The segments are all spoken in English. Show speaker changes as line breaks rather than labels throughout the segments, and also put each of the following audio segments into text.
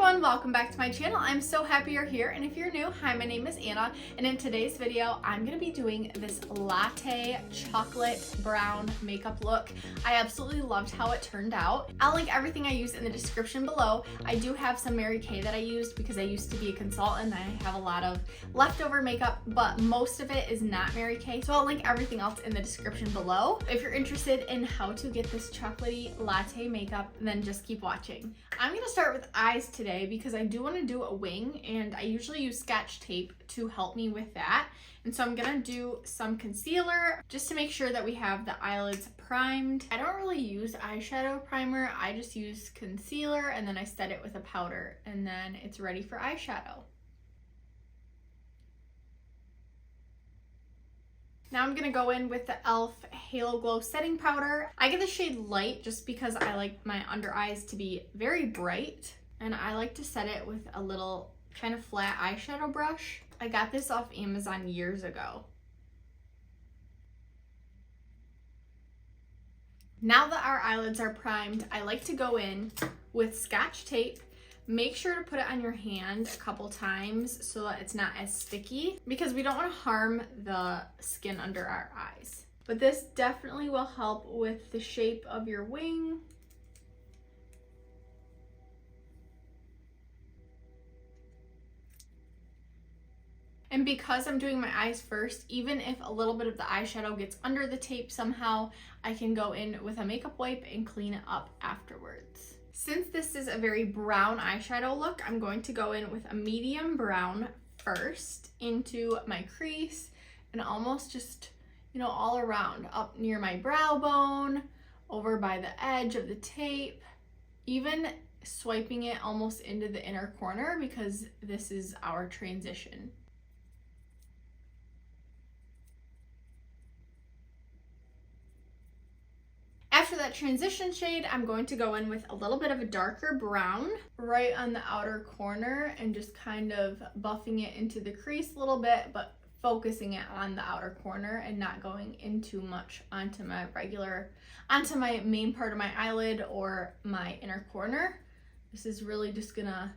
everyone, welcome back to my channel. I'm so happy you're here, and if you're new, hi, my name is Anna, and in today's video I'm gonna be doing this latte chocolate brown makeup look. I absolutely loved how it turned out. I'll link everything I used in the description below. I do have some Mary Kay that I used because I used to be a consultant. I have a lot of leftover makeup, but most of it is not Mary Kay, so I'll link everything else in the description below. If you're interested in how to get this chocolatey latte makeup, then just keep watching. I'm gonna start with eyes today because I do want to do a wing, and I usually use Scotch tape to help me with that. And so I'm gonna do some concealer just to make sure that we have the eyelids primed. I don't really use eyeshadow primer, I just use concealer and then I set it with a powder and then it's ready for eyeshadow. Now I'm gonna go in with the e.l.f. Halo Glow Setting Powder. I get the shade Light just because I like my under eyes to be very bright, and I like to set it with a little kind of flat eyeshadow brush. I got this off Amazon years ago. Now that our eyelids are primed, I like to go in with Scotch tape. Make sure to put it on your hand a couple times so that it's not as sticky, because we don't want to harm the skin under our eyes. But this definitely will help with the shape of your wing. And because I'm doing my eyes first, even if a little bit of the eyeshadow gets under the tape somehow, I can go in with a makeup wipe and clean it up afterwards. Since this is a very brown eyeshadow look, I'm going to go in with a medium brown first into my crease and almost just, all around, up near my brow bone, over by the edge of the tape, even swiping it almost into the inner corner because this is our transition. After that transition shade, I'm going to go in with a little bit of a darker brown right on the outer corner and just kind of buffing it into the crease a little bit, but focusing it on the outer corner and not going in too much onto my main part of my eyelid or my inner corner. This is really just gonna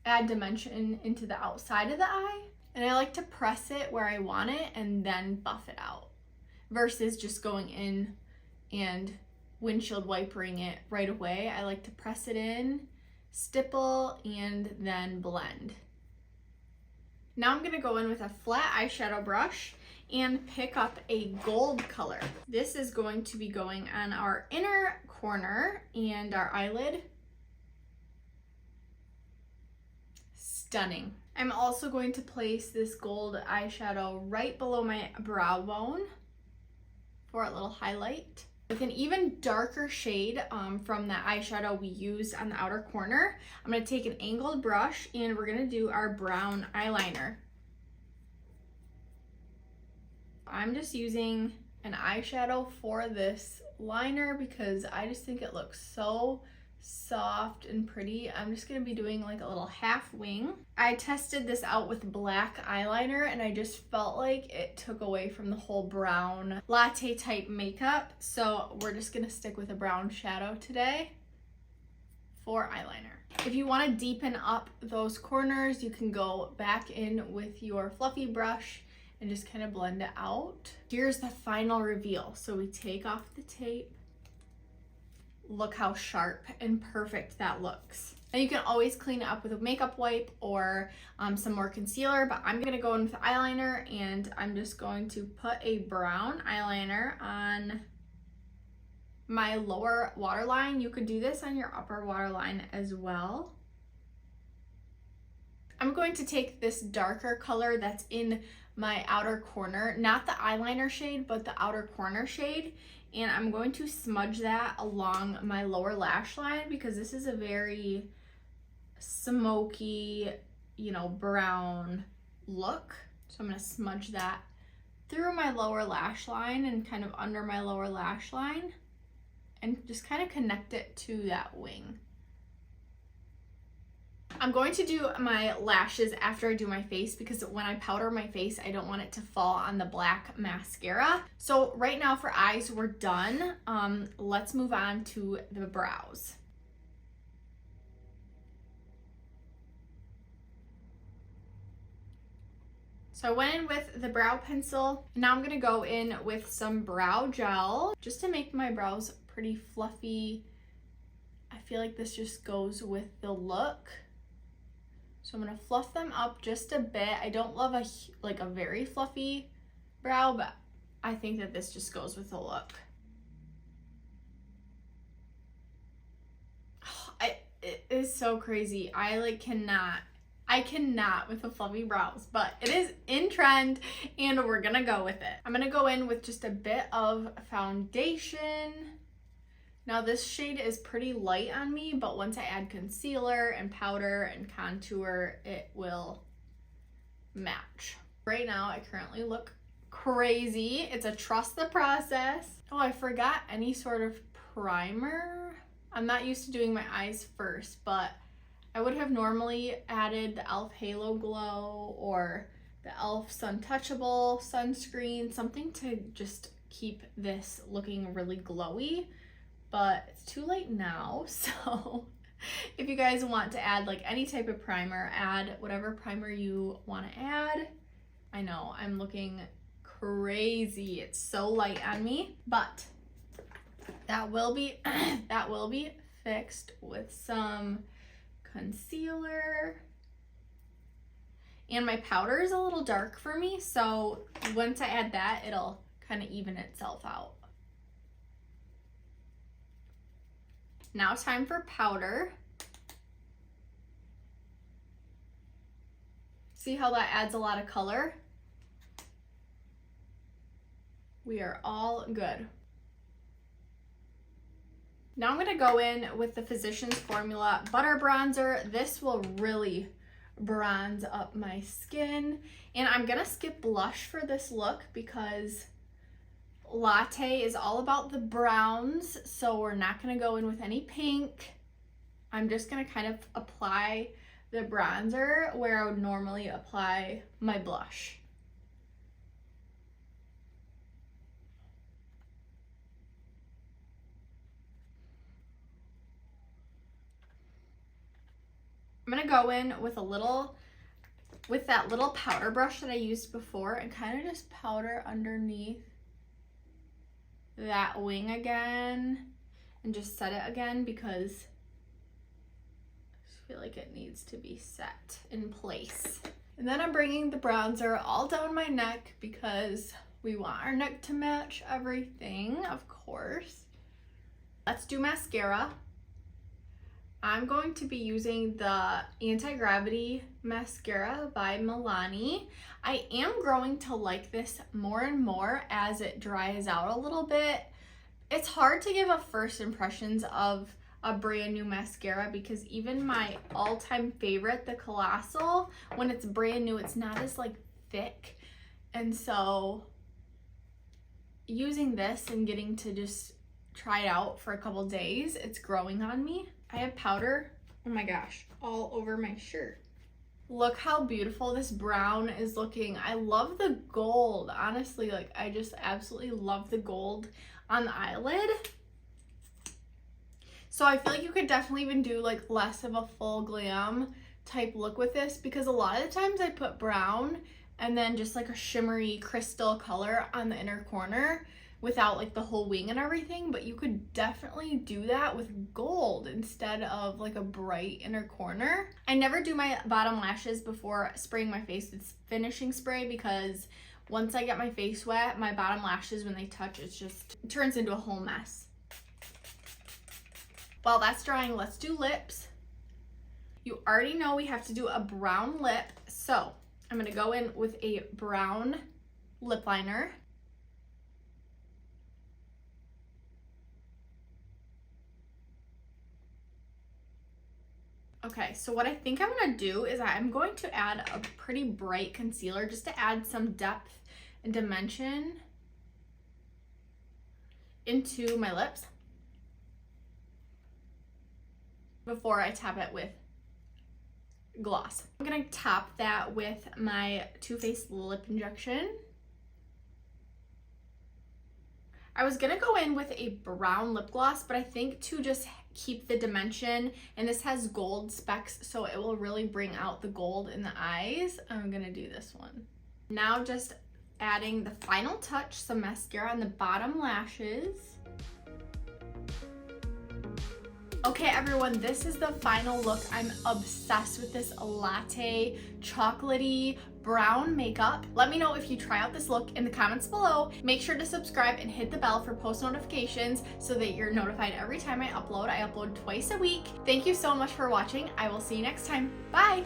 add dimension into the outside of the eye. And I like to press it where I want it and then buff it out versus just going in and windshield wipering it right away. I like to press it in, stipple, and then blend. Now I'm gonna go in with a flat eyeshadow brush and pick up a gold color. This is going to be going on our inner corner and our eyelid. Stunning. I'm also going to place this gold eyeshadow right below my brow bone for a little highlight. With an even darker shade from the eyeshadow we used on the outer corner, I'm going to take an angled brush and we're going to do our brown eyeliner. I'm just using an eyeshadow for this liner because I just think it looks so soft and pretty. I'm just going to be doing like a little half wing. I tested this out with black eyeliner and I just felt like it took away from the whole brown latte type makeup, so we're just going to stick with a brown shadow today for eyeliner. If you want to deepen up those corners, you can go back in with your fluffy brush and just kind of blend it out. Here's the final reveal. So we take off the tape. Look how sharp and perfect that looks. Now you can always clean it up with a makeup wipe or some more concealer, but I'm gonna go in with eyeliner and I'm just going to put a brown eyeliner on my lower waterline. You could do this on your upper waterline as well. I'm going to take this darker color that's in my outer corner, not the eyeliner shade, but the outer corner shade, and I'm going to smudge that along my lower lash line because this is a very smoky, brown look. So I'm going to smudge that through my lower lash line and kind of under my lower lash line and just kind of connect it to that wing. I'm going to do my lashes after I do my face because when I powder my face, I don't want it to fall on the black mascara. So right now for eyes, we're done. Let's move on to the brows. So I went in with the brow pencil. Now I'm gonna go in with some brow gel just to make my brows pretty fluffy. I feel like this just goes with the look. So I'm gonna fluff them up just a bit. I don't love a very fluffy brow, but I think that this just goes with the look. It is so crazy. I cannot with the fluffy brows, but it is in trend and we're gonna go with it. I'm gonna go in with just a bit of foundation. Now this shade is pretty light on me, but once I add concealer and powder and contour, it will match. Right now, I currently look crazy. It's a trust the process. Oh, I forgot any sort of primer. I'm not used to doing my eyes first, but I would have normally added the e.l.f. Halo Glow or the e.l.f. Suntouchable sunscreen, something to just keep this looking really glowy, but it's too late now. So if you guys want to add like any type of primer, add whatever primer you want to add. I know I'm looking crazy. It's so light on me, but that will be fixed with some concealer. And my powder is a little dark for me, so once I add that, it'll kind of even itself out. Now time for powder. See how that adds a lot of color? We are all good. Now I'm going to go in with the Physicians Formula Butter Bronzer. This will really bronze up my skin. And I'm going to skip blush for this look because Latte is all about the browns. So we're not going to go in with any pink. I'm just going to kind of apply the bronzer where I would normally apply my blush. I'm gonna go in with that little powder brush that I used before and kind of just powder underneath that wing again and just set it again because I just feel like it needs to be set in place. And then I'm bringing the bronzer all down my neck because we want our neck to match everything, of course. Let's do mascara. I'm going to be using the Anti-Gravity Mascara by Milani. I am growing to like this more and more as it dries out a little bit. It's hard to give a first impressions of a brand new mascara because even my all-time favorite, the Colossal, when it's brand new, it's not as like thick. And so using this and getting to just try it out for a couple days, it's growing on me. I have powder, oh my gosh, all over my shirt. Look how beautiful this brown is looking. I love the gold, honestly, like I just absolutely love the gold on the eyelid. So I feel like you could definitely even do like less of a full glam type look with this because a lot of the times I put brown and then just like a shimmery crystal color on the inner corner without like the whole wing and everything, but you could definitely do that with gold instead of like a bright inner corner. I never do my bottom lashes before spraying my face with finishing spray because once I get my face wet, my bottom lashes, when they touch, it turns into a whole mess. While that's drying, let's do lips. You already know we have to do a brown lip, so I'm gonna go in with a brown lip liner. Okay, so what I think I'm gonna do is I'm going to add a pretty bright concealer just to add some depth and dimension into my lips before I top it with gloss. I'm gonna top that with my Too Faced Lip Injection. I was gonna go in with a brown lip gloss, but I think to just keep the dimension, and this has gold specks, so it will really bring out the gold in the eyes. I'm gonna do this one. Now just adding the final touch, some mascara on the bottom lashes. Okay everyone, this is the final look. I'm obsessed with this latte chocolatey brown makeup. Let me know if you try out this look in the comments below. Make sure to subscribe and hit the bell for post notifications so that you're notified every time I upload. I upload twice a week. Thank you so much for watching. I will see you next time. Bye!